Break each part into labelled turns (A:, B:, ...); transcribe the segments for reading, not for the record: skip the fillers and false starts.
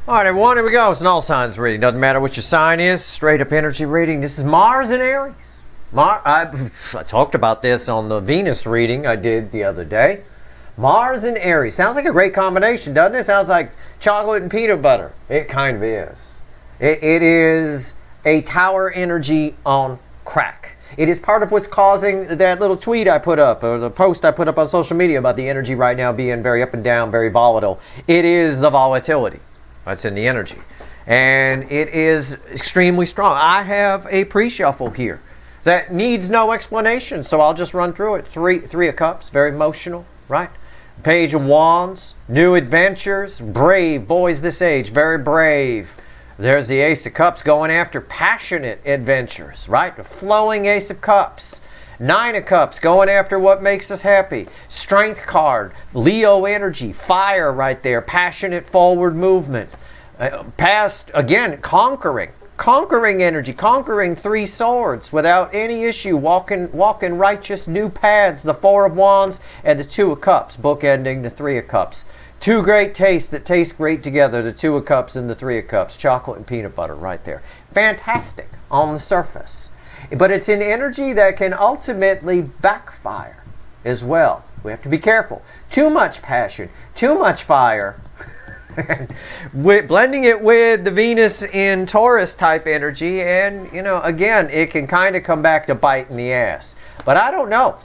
A: All right, everyone, here we go. It's an all signs reading. Doesn't matter what your sign is. Straight up energy reading. This is Mars and Aries. I talked about this on the Venus reading I did the other day. Mars and Aries. Sounds like a great combination, doesn't it? Sounds like chocolate and peanut butter. It kind of is. It is a tower energy on crack. It is part of what's causing that little tweet I put up, or the post I put up on social media about the energy right now being very up and down, very volatile. It is the volatility that's in the energy. And it is extremely strong. I have a pre-shuffle here that needs no explanation, so I'll just run through it. Three of Cups, very emotional, right? Page of Wands, new adventures, brave, boys this age, very brave. There's the Ace of Cups going after passionate adventures, right? The flowing Ace of Cups. Nine of Cups going after what makes us happy. Strength card, Leo energy, fire right there, passionate forward movement. Past, again, conquering energy, conquering three swords without any issue, walking righteous new paths, the Four of Wands and the Two of Cups, bookending the Three of Cups. Two great tastes that taste great together, the Two of Cups and the Three of Cups, chocolate and peanut butter right there. Fantastic on the surface. But it's an energy that can ultimately backfire as well. We have to be careful. Too much passion, too much fire, blending it with the Venus in Taurus type energy, and again, it can kind of come back to bite in the ass. But I don't know.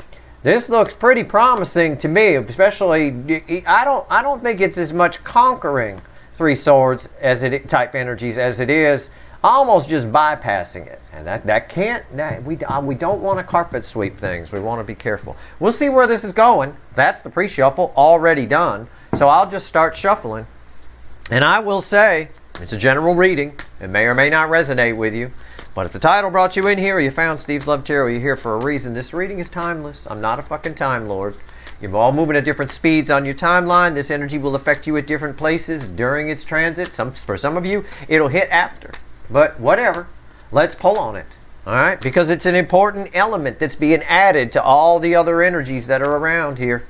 A: This looks pretty promising to me, especially I don't think it's as much conquering three swords as it type energies as it is almost just bypassing it. And we don't want to carpet sweep things. We want to be careful. We'll see where this is going. That's the pre-shuffle already done. So I'll just start shuffling. And I will say, it's a general reading. It may or may not resonate with you. But if the title brought you in here, or you found Steve's Love Tarot, you're here for a reason. This reading is timeless. I'm not a fucking Time Lord. You're all moving at different speeds on your timeline. This energy will affect you at different places during its transit. For some of you, it'll hit after. But whatever. Let's pull on it. All right? Because it's an important element that's being added to all the other energies that are around here.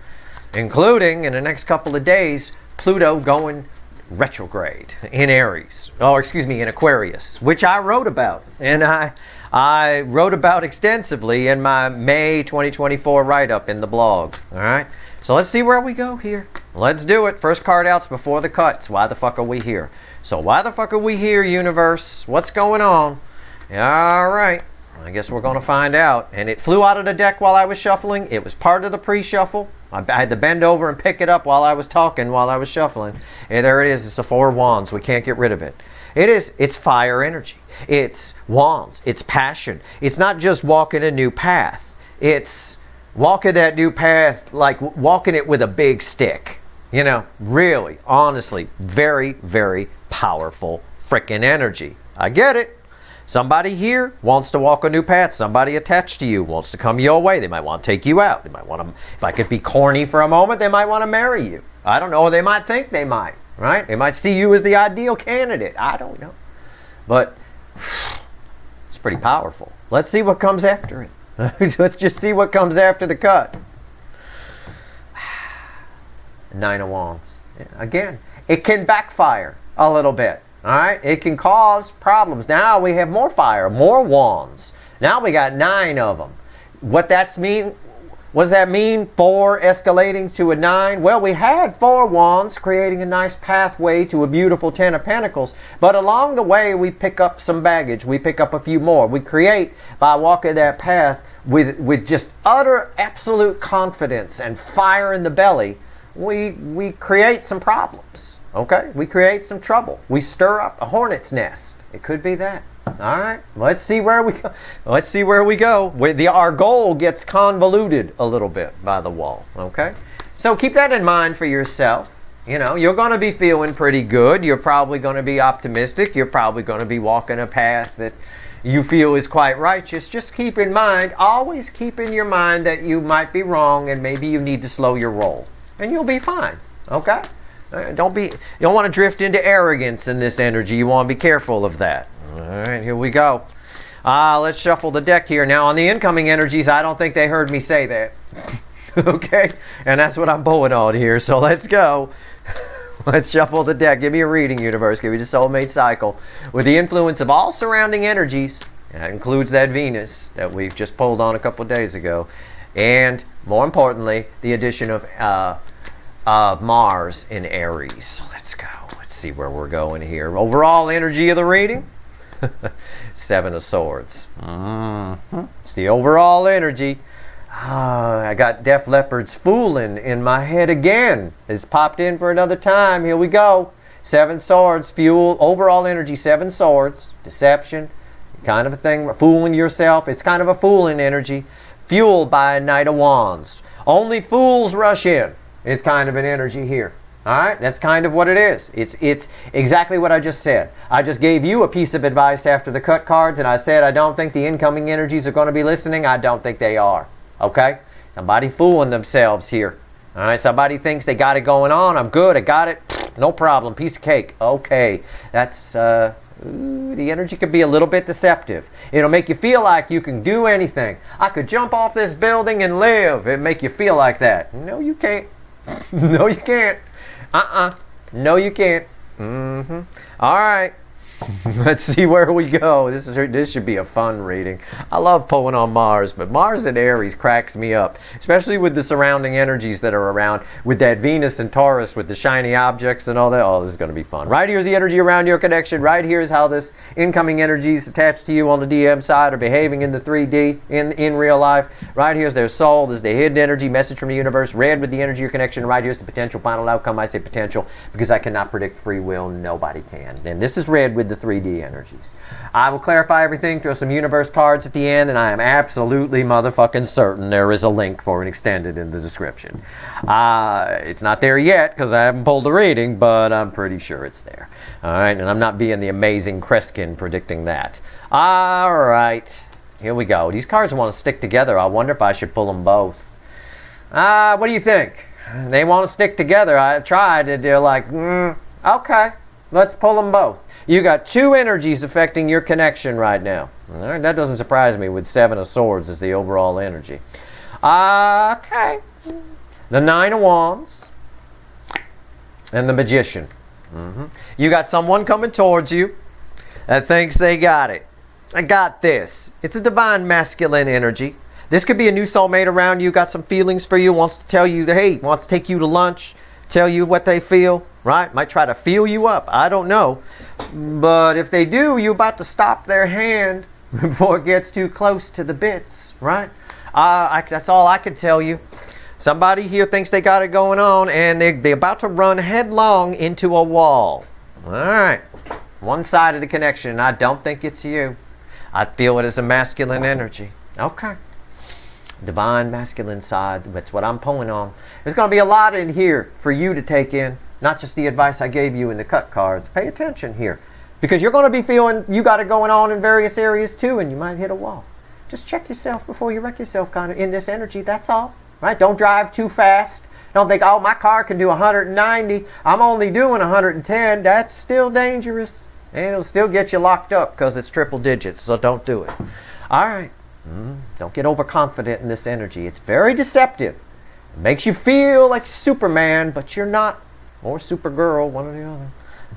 A: Including, in the next couple of days, Pluto going retrograde in Aries, in Aquarius, which I wrote about, and I wrote about extensively in my May 2024 write-up in the blog. All right, so let's see where we go here. Let's do it. First card out's before the cuts. Why the fuck are we here? So why the fuck are we here, universe? What's going on? All right, I guess we're going to find out. And it flew out of the deck while I was shuffling. It was part of the pre-shuffle. I had to bend over and pick it up while I was talking, while I was shuffling. And there it is. It's the Four of Wands. We can't get rid of it. It's fire energy. It's wands. It's passion. It's not just walking a new path. It's walking that new path like walking it with a big stick. Really, honestly, very, very powerful freaking energy. I get it. Somebody here wants to walk a new path. Somebody attached to you wants to come your way. They might want to take you out. They might want to, if I could be corny for a moment, they might want to marry you. I don't know. They might think they might, right? They might see you as the ideal candidate. I don't know. But it's pretty powerful. Let's see what comes after it. Let's just see what comes after the cut. Nine of Wands. Again, it can backfire a little bit. All right, it can cause problems. Now we have more fire, more wands. Now we got 9 of them. What does that mean? 4 escalating to a 9? Well, we had 4 wands creating a nice pathway to a beautiful 10 of Pentacles. But along the way, we pick up some baggage. We pick up a few more. We create, by walking that path with just utter, absolute confidence and fire in the belly, we create some problems. Okay, we create some trouble. We stir up a hornet's nest. It could be that. All right, let's see where we go. Let's see where we go. Our goal gets convoluted a little bit by the wall. Okay, so keep that in mind for yourself. You're going to be feeling pretty good. You're probably going to be optimistic. You're probably going to be walking a path that you feel is quite righteous. Just keep in mind, always keep in your mind that you might be wrong and maybe you need to slow your roll, and you'll be fine. Okay. You don't want to drift into arrogance in this energy. You want to be careful of that. All right, here we go. Let's shuffle the deck here. Now, on the incoming energies, I don't think they heard me say that. Okay? And that's what I'm pulling on here. So let's go. Let's shuffle the deck. Give me a reading, universe. Give me the soulmate cycle. With the influence of all surrounding energies, and that includes that Venus that we've just pulled on a couple of days ago, and more importantly, the addition of Mars in Aries. Let's go. Let's see where we're going here. Overall energy of the reading. 7 of Swords. It's the overall energy. I got Def Leppard's Foolin' in my head again. It's popped in for another time. Here we go. 7 Swords, fuel, overall energy, 7 Swords. Deception, kind of a thing, fooling yourself. It's kind of a fooling energy. Fueled by a Knight of Wands. Only fools rush in is kind of an energy here. All right, that's kind of what it is. It's exactly what I just said. I just gave you a piece of advice after the cut cards, and I said I don't think the incoming energies are going to be listening. I don't think they are. Okay? Somebody fooling themselves here. All right, somebody thinks they got it going on. I'm good. I got it. No problem. Piece of cake. Okay. That's, the energy could be a little bit deceptive. It'll make you feel like you can do anything. I could jump off this building and live. It'll make you feel like that. No, you can't. No, you can't. No, you can't. All right. Let's see where we go. This should be a fun reading. I love pulling on Mars, but Mars in Aries cracks me up, especially with the surrounding energies that are around, with that Venus and Taurus, with the shiny objects and all that. Oh, this is going to be fun. Right here's the energy around your connection. Right here is how this incoming energies attached to you on the DM side are behaving in the 3D, in real life. Right here's their soul. This is the hidden energy, message from the universe. Red with the energy of your connection. Right here's the potential final outcome. I say potential because I cannot predict free will. Nobody can. And this is red with the 3D energies. I will clarify everything, throw some universe cards at the end, and I am absolutely motherfucking certain there is a link for an extended in the description. It's not there yet because I haven't pulled a reading, but I'm pretty sure it's there. All right, and I'm not being the amazing Kreskin predicting that. All right, here we go. These cards want to stick together. I wonder if I should pull them both. What do you think? They want to stick together. I tried, and they're like, okay, let's pull them both. You got 2 energies affecting your connection right now. All right, that doesn't surprise me with 7 of Swords as the overall energy. Okay. The 9 of Wands and the Magician. You got someone coming towards you that thinks they got it. I got this. It's a divine masculine energy. This could be a new soulmate around you, got some feelings for you, wants to tell you, hey, wants to take you to lunch, tell you what they feel, right? Might try to feel you up. I don't know. But if they do, you're about to stop their hand before it gets too close to the bits, right? That's all I can tell you. Somebody here thinks they got it going on, and they're about to run headlong into a wall. All right. One side of the connection. I don't think it's you. I feel it as a masculine energy. Okay. Divine masculine side. That's what I'm pulling on. There's going to be a lot in here for you to take in. Not just the advice I gave you in the cut cards. Pay attention here. Because you're going to be feeling you got it going on in various areas too, and you might hit a wall. Just check yourself before you wreck yourself kind of in this energy. That's all. Right? Don't drive too fast. Don't think, oh, my car can do 190. I'm only doing 110. That's still dangerous. And it'll still get you locked up because it's triple digits. So don't do it. All right. Don't get overconfident in this energy. It's very deceptive. It makes you feel like Superman, but you're not. Or Supergirl, one or the other.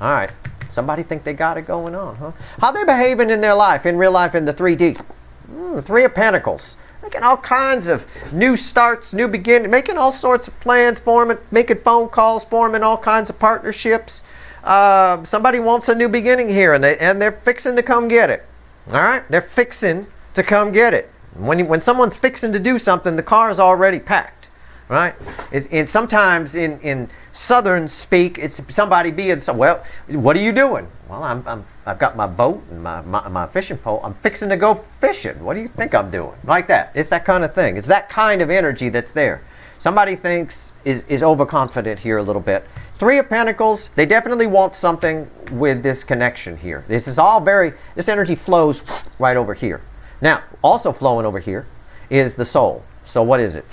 A: All right. Somebody think they got it going on, huh? How they behaving in their life, in real life, in the 3D? 3 of Pentacles. Making all kinds of new starts, new beginnings, making all sorts of plans, making phone calls, forming all kinds of partnerships. Somebody wants a new beginning here, and they're fixing to come get it. All right? They're fixing to come get it. When someone's fixing to do something, the car is already packed, right? And sometimes in Southern speak, it's somebody being so, well, what are you doing? Well, I've got my boat and my fishing pole. I'm fixing to go fishing. What do you think I'm doing? Like that. It's that kind of thing. It's that kind of energy that's there. Somebody thinks is overconfident here a little bit. 3 of Pentacles, they definitely want something with this connection here. This energy flows right over here. Now, also flowing over here is the soul. So what is it?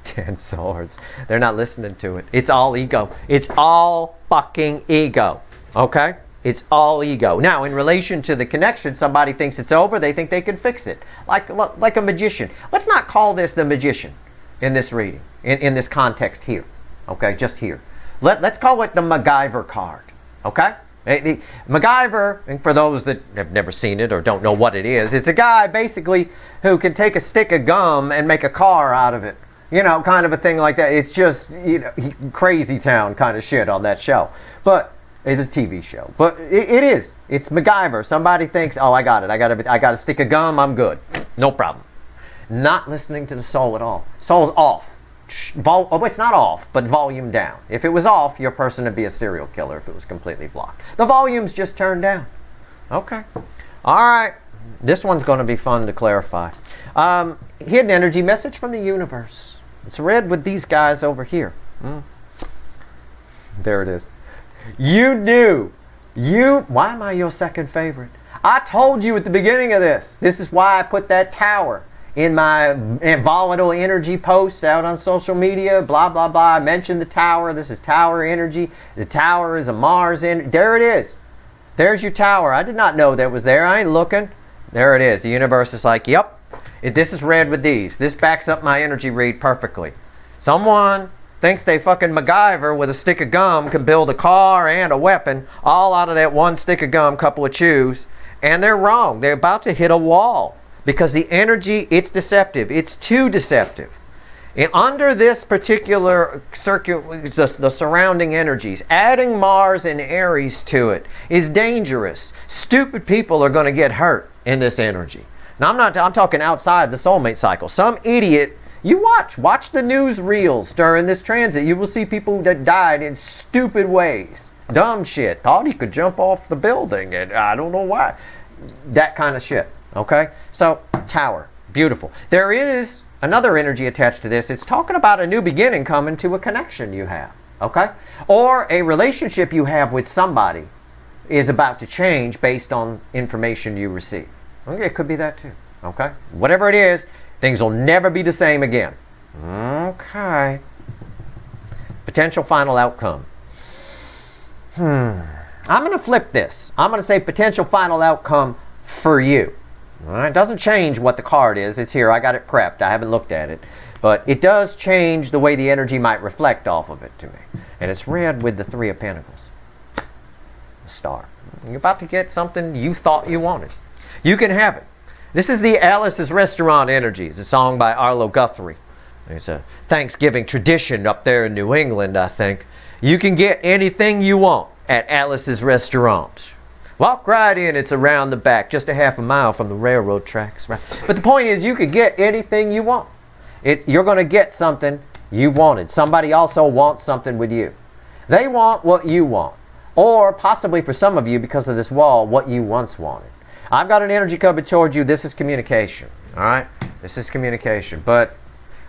A: 10 Swords. They're not listening to it. It's all ego. It's all fucking ego. Okay? It's all ego. Now, in relation to the connection, somebody thinks it's over. They think they can fix it. Like a magician. Let's not call this the magician in this reading, in this context here. Okay? Just here. Let's call it the MacGyver card, okay? MacGyver, and for those that have never seen it or don't know what it is, it's a guy basically who can take a stick of gum and make a car out of it. You know, kind of a thing like that. It's just, you know, crazy town kind of shit on that show. But it's a TV show. But it is. It's MacGyver. Somebody thinks, oh, I got it. I got a stick of gum. I'm good. No problem. Not listening to the soul at all. Soul's off. Oh, it's not off, but volume down. If it was off, your person would be a serial killer if it was completely blocked. The volume's just turned down. Okay. All right. This one's going to be fun to clarify. Hidden energy message from the universe. It's read with these guys over here. There it is. You knew. Why am I your second favorite? I told you at the beginning of this. This is why I put that tower in my volatile energy post out on social media, blah, blah, blah. I mentioned the tower. This is tower energy. The tower is a Mars energy. There it is. There's your tower. I did not know that was there. I ain't looking. There it is. The universe is like, yep, this is read with these. This backs up my energy read perfectly. Someone thinks they fucking MacGyver with a stick of gum can build a car and a weapon all out of that one stick of gum, couple of chews, and they're wrong. They're about to hit a wall. Because the energy, it's deceptive. It's too deceptive. And under this particular circuit, the surrounding energies, adding Mars and Aries to it is dangerous. Stupid people are going to get hurt in this energy. Now, I'm talking outside the soulmate cycle. Some idiot, you watch the news reels during this transit. You will see people that died in stupid ways. Dumb shit. Thought he could jump off the building, and I don't know why. That kind of shit. Okay, so tower, beautiful. There is another energy attached to this. It's talking about a new beginning coming to a connection you have, okay? Or a relationship you have with somebody is about to change based on information you receive. Okay, it could be that too, okay? Whatever it is, things will never be the same again. Okay. Potential final outcome. I'm going to flip this. I'm going to say potential final outcome for you. All right, it doesn't change what the card is. It's here. I got it prepped. I haven't looked at it. But it does change the way the energy might reflect off of it to me. And it's read with the Three of Pentacles. The Star. You're about to get something you thought you wanted. You can have it. This is the Alice's Restaurant energy. It's a song by Arlo Guthrie. It's a Thanksgiving tradition up there in New England, I think. You can get anything you want at Alice's Restaurant. Walk right in, it's around the back, just a half a mile from the railroad tracks. Right? But the point is, you could get anything you want. You're going to get something you wanted. Somebody also wants something with you. They want what you want. Or possibly for some of you, because of this wall, what you once wanted. I've got an energy coming towards you. This is communication. All right? This is communication. But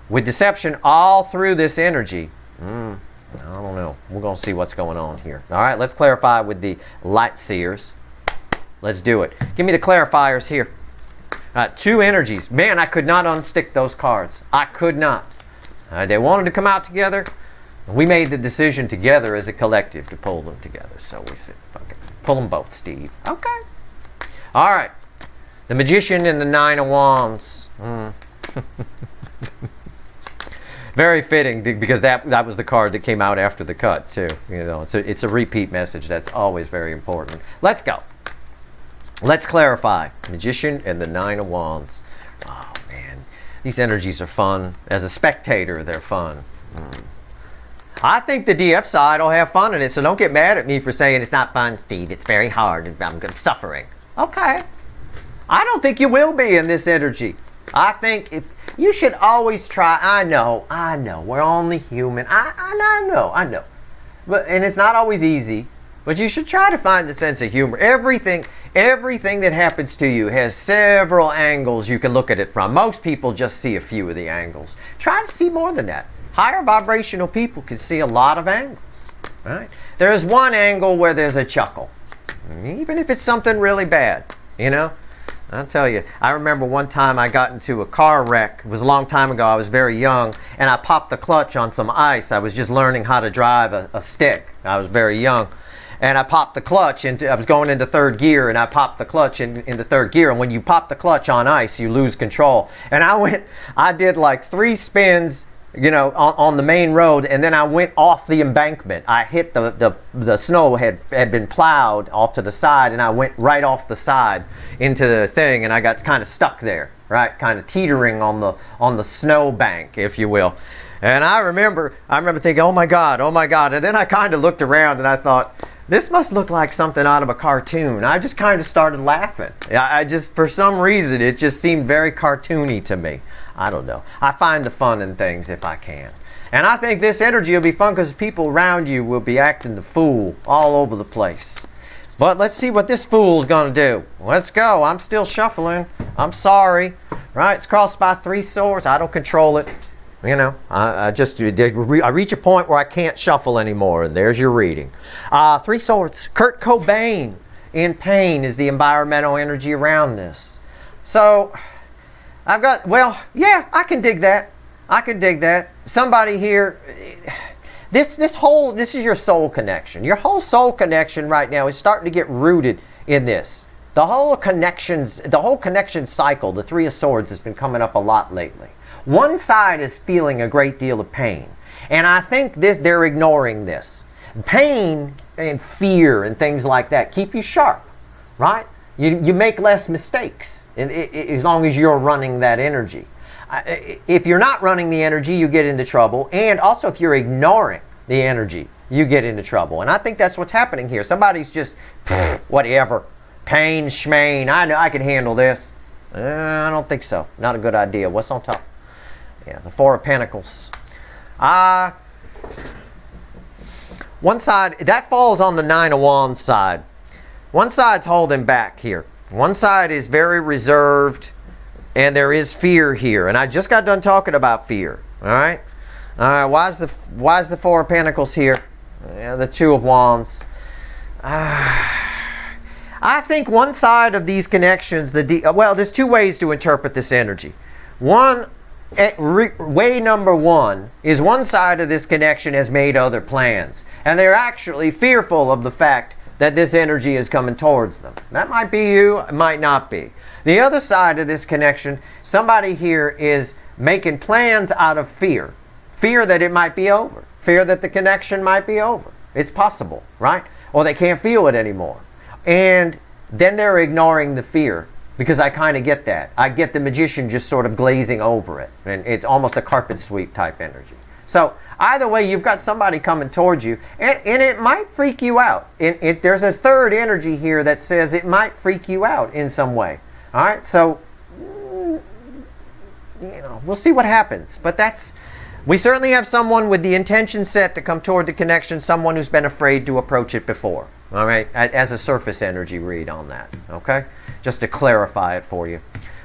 A: with deception all through this energy, I don't know. We're going to see what's going on here. All right, let's clarify with the light seers. Let's do it. Give me the clarifiers here. Two energies. Man, I could not unstick those cards. I could not. They wanted to come out together. We made the decision together as a collective to pull them together. So we said, fuck it. Pull them both, Steve. Okay. All right. The Magician and the Nine of Wands. Very fitting, because that was the card that came out after the cut too. You know, it's a repeat message. That's always very important. Let's go. Let's clarify. Magician and the Nine of Wands. Oh man, these energies are fun. As a spectator, they're fun. I think the DF side will have fun in it, so don't get mad at me for saying it's not fun, Steve. It's very hard. I'm suffering. Okay. I don't think you will be in this energy. I think if you should always try. I know. We're only human. I know. And it's not always easy. But you should try to find the sense of humor. Everything that happens to you has several angles you can look at it from. Most people just see a few of the angles. Try to see more than that. Higher vibrational people can see a lot of angles. Right? There's one angle where there's a chuckle. Even if it's something really bad. You know? I'll tell you, I remember one time I got into a car wreck. It was a long time ago. I was very young, and I popped the clutch on some ice. I was just learning how to drive a stick. I was very young. And I popped the clutch, I was going into third gear, and I popped the clutch into third gear. And when you pop the clutch on ice, you lose control. And I did like 3 spins you know, on the main road, and then I went off the embankment. I hit the snow had been plowed off to the side, and I went right off the side into the thing, and I got kind of stuck there, right, kind of teetering on the snow bank, if you will. And I remember thinking, oh my God, and then I kind of looked around and I thought, this must look like something out of a cartoon. I just kind of started laughing. I just, for some reason, it just seemed very cartoony to me. I don't know. I find the fun in things if I can. And I think this energy will be fun because people around you will be acting the fool all over the place. But let's see what this fool's going to do. Let's go. I'm still shuffling. I'm sorry. Right? It's crossed by 3 swords. I don't control it. You know, I reach a point where I can't shuffle anymore, and there's your reading. 3 swords. Kurt Cobain in pain is the environmental energy around this. So I've got, well, yeah, I can dig that. I can dig that. Somebody here, this is your soul connection. Your whole soul connection right now is starting to get rooted in this. The whole connection cycle, the 3 of Swords, has been coming up a lot lately. One side is feeling a great deal of pain. And I think they're ignoring this. Pain and fear and things like that keep you sharp, right? You make less mistakes as long as you're running that energy. If you're not running the energy, you get into trouble. And also if you're ignoring the energy, you get into trouble. And I think that's what's happening here. Somebody's just, whatever, pain, schmain, I know I can handle this. I don't think so. Not a good idea. What's on top? Yeah, the 4 of Pentacles. One side, that falls on the 9 of Wands side. One side's holding back here. One side is very reserved, and there is fear here. And I just got done talking about fear. All right? Why is the 4 of Pentacles here? Yeah, the 2 of Wands. I think one side of these connections, well, there's 2 ways to interpret this energy. Way number 1 is one side of this connection has made other plans, and they're actually fearful of the fact that this energy is coming towards them. That might be you, it might not be. The other side of this connection, somebody here is making plans out of fear. Fear that it might be over. Fear that the connection might be over. It's possible, right? Or they can't feel it anymore. And then they're ignoring the fear. Because I kind of get that. I get the magician just sort of glazing over it. And it's almost a carpet sweep type energy. So either way, you've got somebody coming towards you. And it might freak you out. There's a third energy here that says it might freak you out in some way. All right? So, you know, we'll see what happens. But we certainly have someone with the intention set to come toward the connection. Someone who's been afraid to approach it before. All right? As a surface energy read on that. Okay? Just to clarify it for you.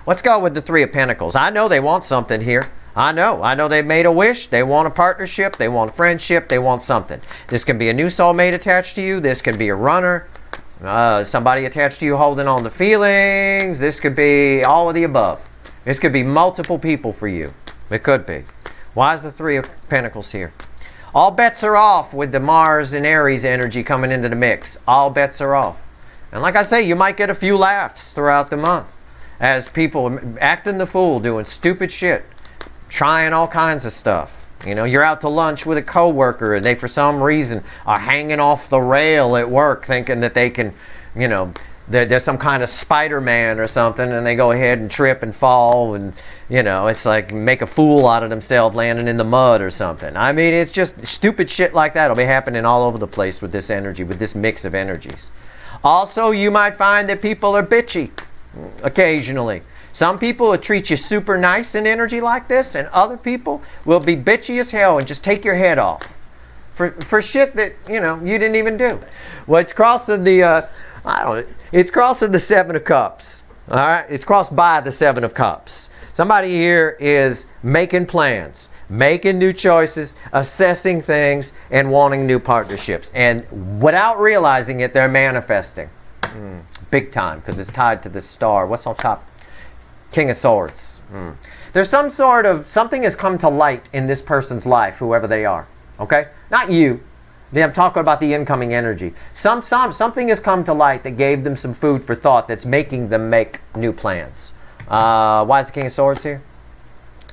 A: Let's go with the 3 of Pentacles. I know they want something here. I know they've made a wish. They want a partnership. They want a friendship. They want something. This can be a new soulmate attached to you. This can be a runner. Somebody attached to you holding on to feelings. This could be all of the above. This could be multiple people for you. It could be. Why is the 3 of Pentacles here? All bets are off with the Mars and Aries energy coming into the mix. All bets are off. And like I say, you might get a few laughs throughout the month as people acting the fool, doing stupid shit, trying all kinds of stuff. You know, you're out to lunch with a coworker and they, for some reason, are hanging off the rail at work thinking that they can, you know, there's some kind of Spider-Man or something, and they go ahead and trip and fall, and, you know, it's like make a fool out of themselves landing in the mud or something. I mean, it's just stupid shit like that will be happening all over the place with this energy, with this mix of energies. Also, you might find that people are bitchy occasionally. Some people will treat you super nice in energy like this, and other people will be bitchy as hell and just take your head off for shit that, you know, you didn't even do. Well, it's crossing the, it's crossing the 7 of Cups. All right? It's crossed by the 7 of Cups. Somebody here is making plans, making new choices, assessing things, and wanting new partnerships. And without realizing it, they're manifesting. Big time, because it's tied to the star. What's on top? King of Swords. There's some sort of, something has come to light in this person's life, whoever they are. Okay? Not you. I'm talking about the incoming energy. Something has come to light that gave them some food for thought that's making them make new plans. Why is the King of Swords here?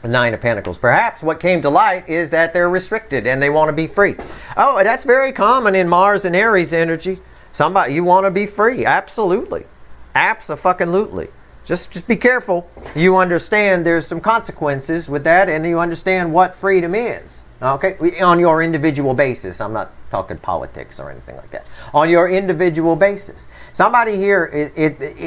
A: Nine of Pentacles. Perhaps what came to light is that they're restricted and they want to be free. Oh, that's very common in Mars and Aries energy. Somebody, you want to be free. Absolutely. Abso-fucking-lutely. Just be careful. You understand there's some consequences with that, and you understand what freedom is. Okay? On your individual basis. I'm not talking politics or anything like that. On your individual basis. Somebody here,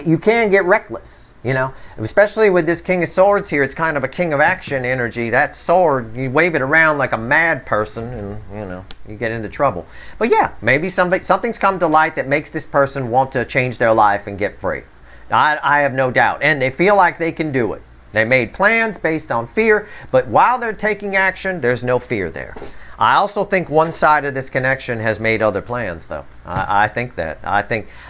A: you can get reckless, you know. Especially with this King of Swords here, it's kind of a King of Action energy. That sword, you wave it around like a mad person, and, you know, you get into trouble. But yeah, maybe something's come to light that makes this person want to change their life and get free. I have no doubt. And they feel like they can do it. They made plans based on fear, but while they're taking action, there's no fear there. I also think one side of this connection has made other plans, though. I think that.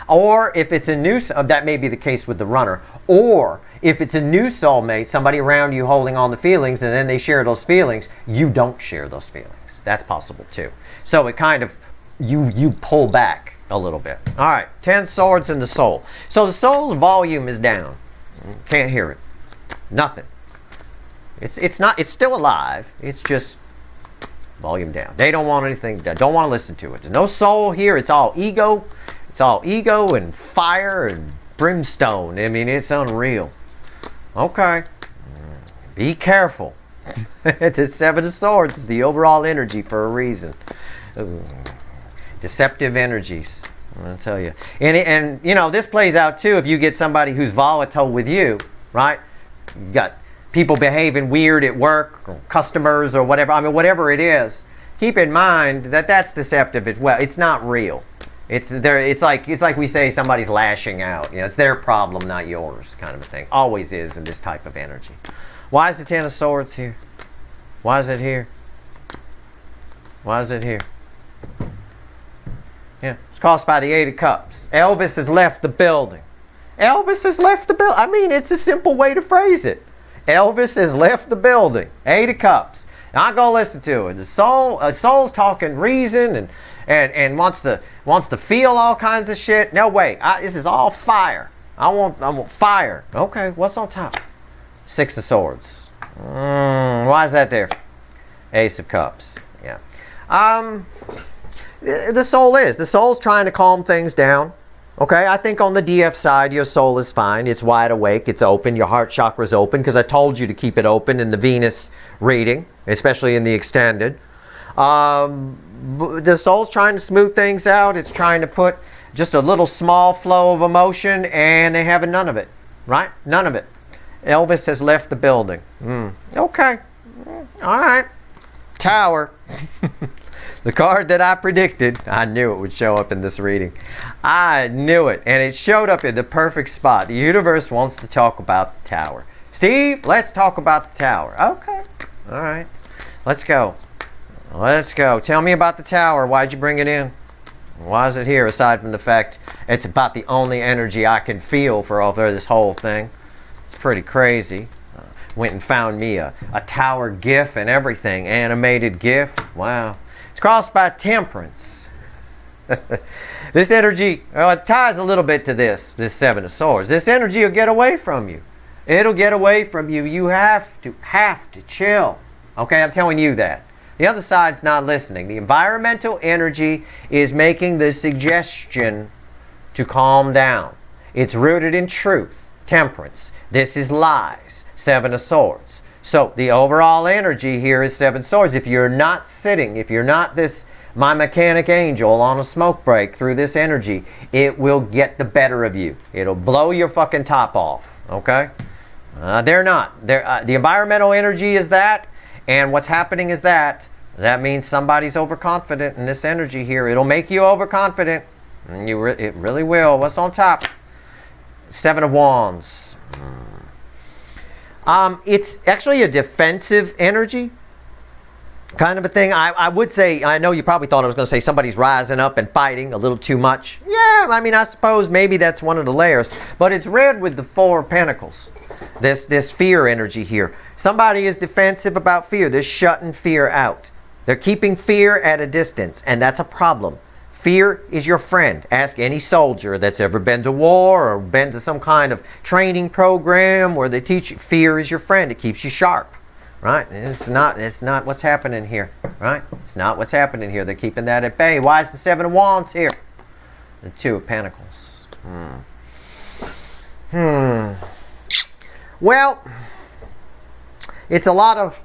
A: Or if it's a new, that may be the case with the runner, or if it's a new soulmate, somebody around you holding on to feelings, and then they share those feelings, you don't share those feelings. That's possible, too. So it kind of, you pull back a little bit. All right, 10 swords in the soul. So the soul's volume is down. Can't hear it. Nothing. It's still alive. It's just volume down. They don't want anything done. Don't want to listen to it. There's no soul here. It's all ego. It's all ego and fire and brimstone. I mean, it's unreal. Okay. Be careful. The Seven of Swords is the overall energy for a reason. Deceptive energies. I'll tell you. And you know, this plays out too if you get somebody who's volatile with you, right? You got people behaving weird at work, or customers, or whatever. I mean, whatever it is, keep in mind that that's deceptive as well. It's not real. It's like we say somebody's lashing out. You know, it's their problem, not yours, kind of a thing. Always is in this type of energy. Why is the Ten of Swords here? Why is it here? Why is it here? Yeah, it's caused by the Eight of Cups. Elvis has left the building. Elvis has left the building. I mean, it's a simple way to phrase it. Elvis has left the building. Eight of Cups. Not gonna listen to it. The soul's talking reason and wants to feel all kinds of shit. No way. This is all fire. I want fire. Okay, what's on top? Six of Swords. Why is that there? Ace of Cups. Yeah. The soul's trying to calm things down. Okay, I think on the DF side, your soul is fine. It's wide awake. It's open. Your heart chakra's open because I told you to keep it open in the Venus reading, especially in the extended. The soul's trying to smooth things out. It's trying to put just a little small flow of emotion, and they have none of it, right? None of it. Elvis has left the building. Okay. All right. Tower. The card that I predicted, I knew it would show up in this reading. I knew it, and it showed up in the perfect spot. The universe wants to talk about the Tower. Steve, let's talk about the Tower. Okay. All right. Let's go. Let's go. Tell me about the Tower. Why'd you bring it in? Why is it here, aside from the fact it's about the only energy I can feel for this whole thing? It's pretty crazy. Went and found me a Tower GIF and everything. Animated GIF. Wow. It's crossed by Temperance. This energy, well, it ties a little bit to this Seven of Swords. This energy will get away from you. It'll get away from you. You have to chill. Okay, I'm telling you that. The other side's not listening. The environmental energy is making the suggestion to calm down. It's rooted in truth, temperance. This is lies, Seven of Swords. So the overall energy here is Seven Swords. If you're not sitting, if you're not my mechanic angel on a smoke break through this energy, it will get the better of you. It'll blow your fucking top off, okay? They're not. The environmental energy is that, and what's happening is that. That means somebody's overconfident in this energy here. It'll make you overconfident. It really will. What's on top? Seven of Wands. It's actually a defensive energy kind of a thing. I would say, I know you probably thought I was going to say somebody's rising up and fighting a little too much. Yeah, I mean, I suppose maybe that's one of the layers. But it's read with the Four of Pentacles. This fear energy here. Somebody is defensive about fear. They're shutting fear out. They're keeping fear at a distance, and that's a problem. Fear is your friend. Ask any soldier that's ever been to war or been to some kind of training program where they teach you fear is your friend. It keeps you sharp. right? It's not what's happening here, right? It's not what's happening here. They're keeping that at bay. Why is the Seven of Wands here? The Two of Pentacles. Well, it's a lot of,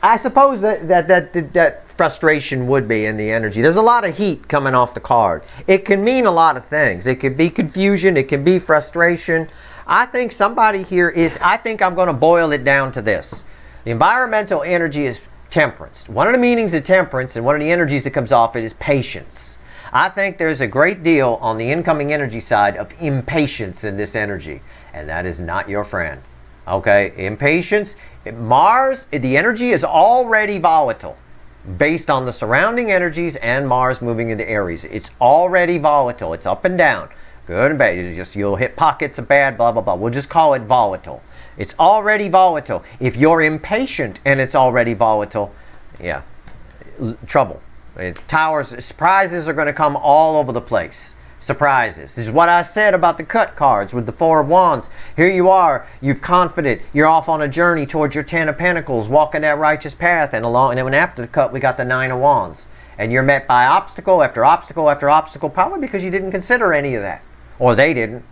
A: I suppose that frustration would be in the energy. There's a lot of heat coming off the card. It can mean a lot of things. It could be confusion. It can be frustration. I think somebody here is, I think I'm going to boil it down to this. The environmental energy is temperance. One of the meanings of temperance and one of the energies that comes off it is patience. I think there's a great deal on the incoming energy side of impatience in this energy. And that is not your friend. Okay, impatience. Mars, the energy is already volatile based on the surrounding energies and Mars moving into Aries. It's already volatile. It's up and down. Good and bad. You'll hit pockets of bad, blah, blah, blah. We'll just call it volatile. It's already volatile. If you're impatient and it's already volatile, yeah, trouble. Towers, surprises are going to come all over the place. Surprises. This is what I said about the cut cards with the Four of Wands. Here you are, you've confident, you're off on a journey towards your Ten of Pentacles, walking that righteous path, and then after the cut we got the Nine of Wands. And you're met by obstacle after obstacle after obstacle, probably because you didn't consider any of that. Or they didn't.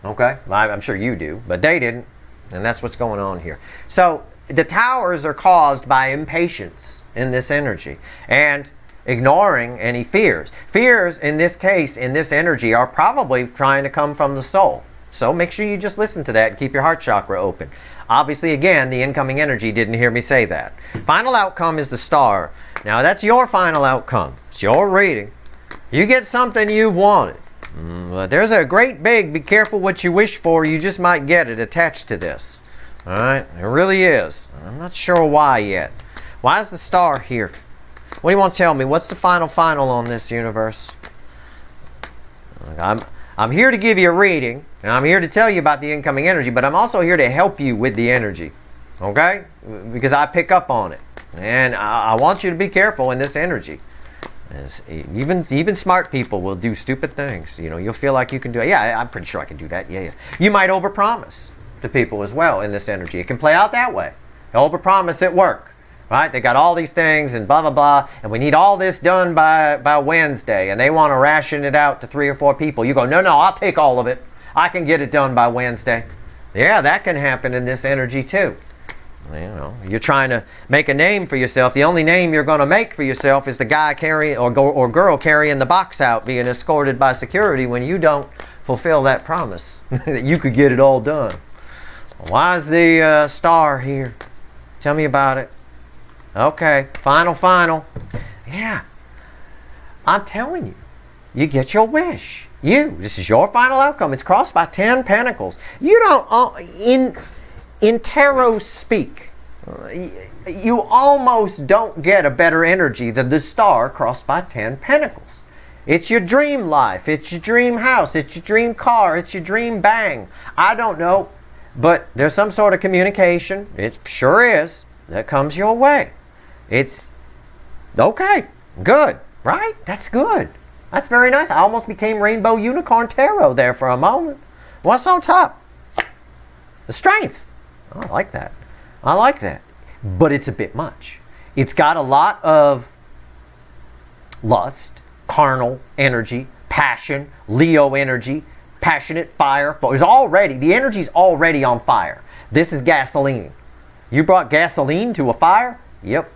A: Okay? I'm sure you do, but they didn't. And that's what's going on here. So the towers are caused by impatience in this energy. And ignoring any fears. Fears, in this case, in this energy, are probably trying to come from the soul. So make sure you just listen to that and keep your heart chakra open. Obviously, again, the incoming energy didn't hear me say that. Final outcome is the Star. Now, that's your final outcome. It's your reading. You get something you've wanted. But there's a great big, be careful what you wish for, you just might get it attached to this. All right? It really is. I'm not sure why yet. Why is the Star here? What do you want to tell me? What's the final on this, universe? I'm here to give you a reading, and I'm here to tell you about the incoming energy, but I'm also here to help you with the energy, okay? Because I pick up on it, and I want you to be careful in this energy. Even smart people will do stupid things. You know, you'll feel like you can do it. Yeah, I'm pretty sure I can do that. Yeah. You might overpromise to people as well in this energy. It can play out that way. Overpromise at work. Right? They got all these things and blah, blah, blah, and we need all this done by Wednesday, and they want to ration it out to 3 or 4 people. You go, no, I'll take all of it. I can get it done by Wednesday. Yeah, that can happen in this energy too. You know, you're trying to make a name for yourself. The only name you're going to make for yourself is the guy carrying or girl carrying the box out, being escorted by security when you don't fulfill that promise that you could get it all done. Why is the Star here? Tell me about it. Okay, final. Yeah, I'm telling you, you get your wish. This is your final outcome. It's crossed by 10 Pentacles. You don't, in tarot speak, you almost don't get a better energy than the Star crossed by 10 Pentacles. It's your dream life. It's your dream house. It's your dream car. It's your dream bang. I don't know, but there's some sort of communication. It sure is. That comes your way. It's okay, good, right? That's good. That's very nice. I almost became Rainbow Unicorn Tarot there for a moment. What's on top? The Strength. Oh, I like that. I like that. But it's a bit much. It's got a lot of lust, carnal energy, passion, Leo energy, passionate fire. The energy's already on fire. This is gasoline. You brought gasoline to a fire? Yep.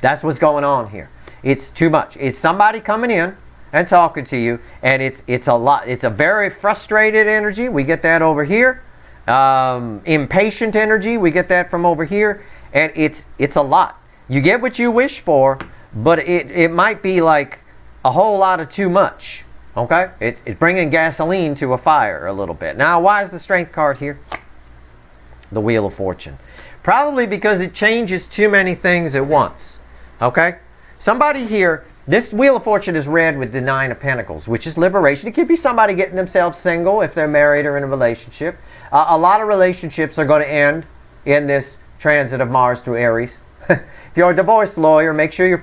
A: That's what's going on here. It's too much. It's somebody coming in and talking to you, and it's a lot. It's a very frustrated energy. We get that over here. Impatient energy. We get that from over here, and it's a lot. You get what you wish for, but it might be like a whole lot of too much. Okay? It's bringing gasoline to a fire a little bit. Now, why is the Strength card here? The Wheel of Fortune. Probably because it changes too many things at once. Okay? Somebody here, this Wheel of Fortune is read with the Nine of Pentacles, which is liberation. It could be somebody getting themselves single if they're married or in a relationship. A lot of relationships are going to end in this transit of Mars through Aries. If you're a divorce lawyer, make sure your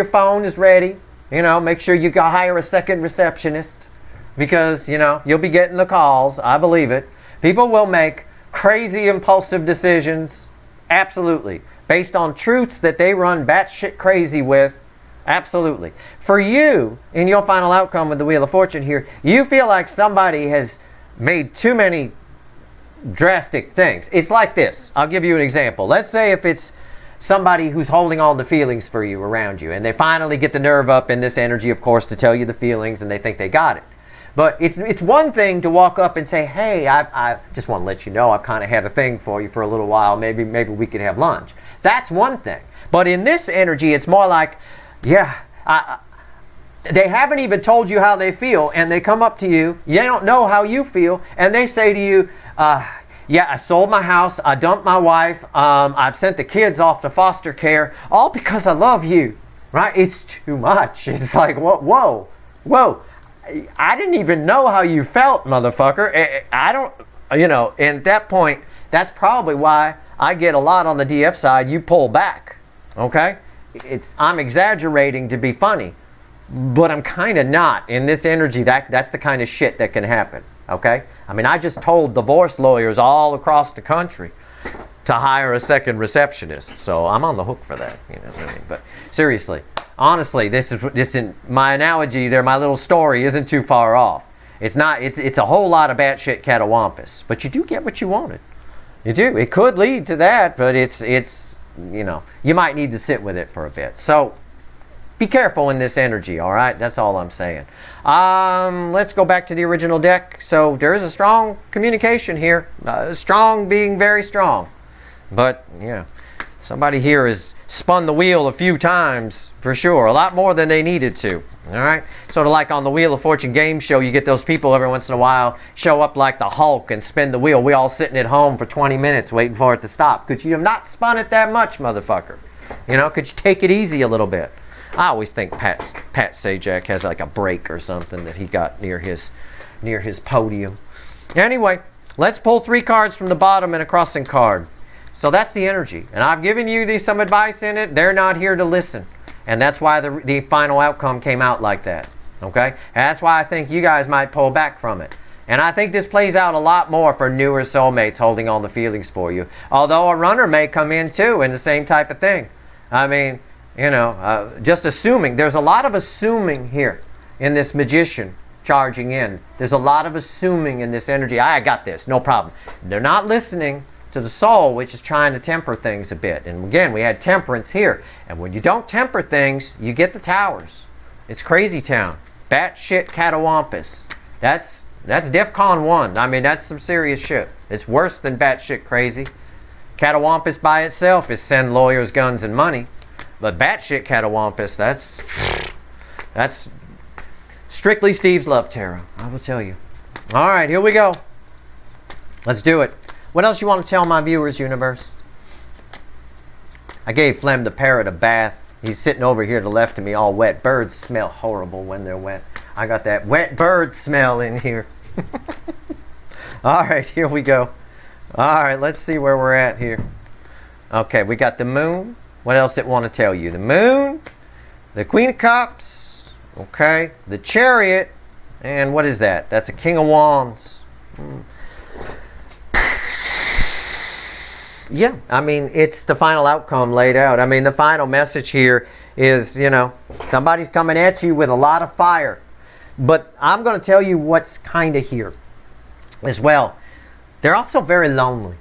A: phone is ready. You know, make sure you hire a second receptionist because, you know, you'll be getting the calls. I believe it. People will make crazy impulsive decisions, absolutely. Based on truths that they run batshit crazy with, absolutely. For you, in your final outcome with the Wheel of Fortune here, you feel like somebody has made too many drastic things. It's like this. I'll give you an example. Let's say if it's somebody who's holding all the feelings for you around you, and they finally get the nerve up in this energy, of course, to tell you the feelings, and they think they got it. But it's one thing to walk up and say, hey, I just want to let you know I've kind of had a thing for you for a little while. Maybe we could have lunch. That's one thing. But in this energy, it's more like, yeah, they haven't even told you how they feel, and they come up to you. You don't know how you feel, and they say to you, yeah, I sold my house, I dumped my wife, I've sent the kids off to foster care, all because I love you, right? It's too much. It's like, whoa. I didn't even know how you felt, motherfucker. I don't, and at that point, that's probably why I get a lot on the DF side. You pull back, okay? I'm exaggerating to be funny, but I'm kind of not. In this energy, that's the kind of shit that can happen, okay? I mean, I just told divorce lawyers all across the country to hire a second receptionist, so I'm on the hook for that, you know what I mean? But seriously, honestly, this is my analogy there, my little story isn't too far off. It's a whole lot of batshit catawampus, but you do get what you wanted. You do. It could lead to that, but it's you might need to sit with it for a bit. So be careful in this energy, all right? That's all I'm saying. Let's go back to the original deck. So there is a strong communication here. Strong being very strong. But, yeah, somebody here has spun the wheel a few times, for sure. A lot more than they needed to, all right? Sort of like on the Wheel of Fortune game show, you get those people every once in a while show up like the Hulk and spin the wheel. We all sitting at home for 20 minutes waiting for it to stop. Could you have not spun it that much, motherfucker? Could you take it easy a little bit? I always think Pat Sajak has like a break or something that he got near his podium. Anyway, let's pull 3 cards from the bottom and a crossing card. So that's the energy. And I've given you some advice in it. They're not here to listen. And that's why the final outcome came out like that. Okay? And that's why I think you guys might pull back from it. And I think this plays out a lot more for newer soulmates holding on the feelings for you. Although a runner may come in too in the same type of thing. I mean, just assuming. There's a lot of assuming here in this magician charging in. There's a lot of assuming in this energy. I got this, no problem. They're not listening to the soul, which is trying to temper things a bit. And again, we had temperance here. And when you don't temper things, you get the towers. It's crazy town. Batshit catawampus. That's DEFCON 1. I mean, that's some serious shit. It's worse than batshit crazy. Catawampus by itself is send lawyers, guns, and money. But batshit catawampus, that's strictly Steve's love tarot, I will tell you. All right, here we go. Let's do it. What else you want to tell my viewers, universe? I gave Flem the parrot a bath. He's sitting over here to the left of me all wet. Birds smell horrible when they're wet. I got that wet bird smell in here. All right, here we go. All right, let's see where we're at here. Okay, we got the moon. What else it want to tell you? The moon, the Queen of Cups, okay, the Chariot, and what is that? That's a King of Wands. Yeah, I mean, it's the final outcome laid out. I mean, the final message here is, somebody's coming at you with a lot of fire. But I'm going to tell you what's kind of here as well. They're also very lonely.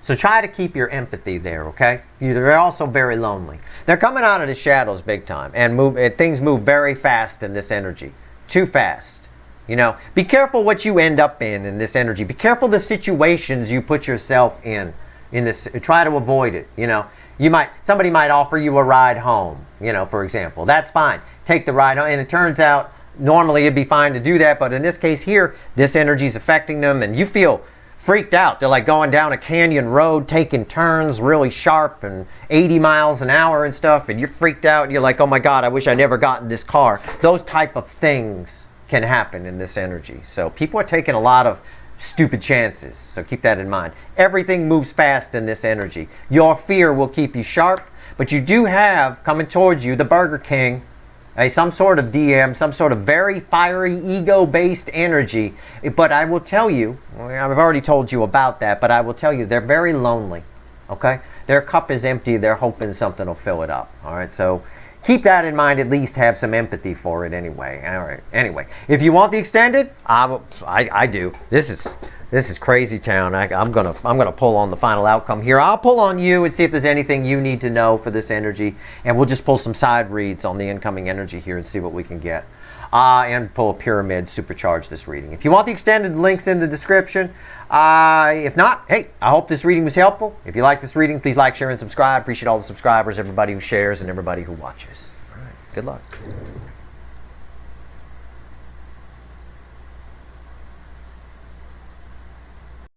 A: So try to keep your empathy there, okay? They're also very lonely. They're coming out of the shadows big time. And things move very fast in this energy. Too fast. Be careful what you end up in this energy. Be careful the situations you put yourself in this. Try to avoid it, Somebody might offer you a ride home, for example. That's fine. Take the ride home. And it turns out, normally it'd be fine to do that. But in this case here, this energy is affecting them. And you feel freaked out. They're like going down a canyon road, taking turns really sharp and 80 miles an hour and stuff. And you're freaked out. And you're like, oh my God, I wish I never got in this car. Those type of things can happen in this energy. So people are taking a lot of stupid chances. So keep that in mind. Everything moves fast in this energy. Your fear will keep you sharp. But you do have coming towards you the Burger King some sort of DM, some sort of very fiery, ego-based energy. But I will tell you, I've already told you about that, but I will tell you, they're very lonely, okay? Their cup is empty. They're hoping something will fill it up, all right? So keep that in mind. At least have some empathy for it anyway. All right. Anyway, if you want the extended, I do. This is crazy town. I'm gonna pull on the final outcome here. I'll pull on you and see if there's anything you need to know for this energy, and we'll just pull some side reads on the incoming energy here and see what we can get. And pull a pyramid, supercharge this reading. If you want the extended, links in the description. If not, hey, I hope this reading was helpful. If you like this reading, please like, share, and subscribe. Appreciate all the subscribers, everybody who shares, and everybody who watches. All right, good luck.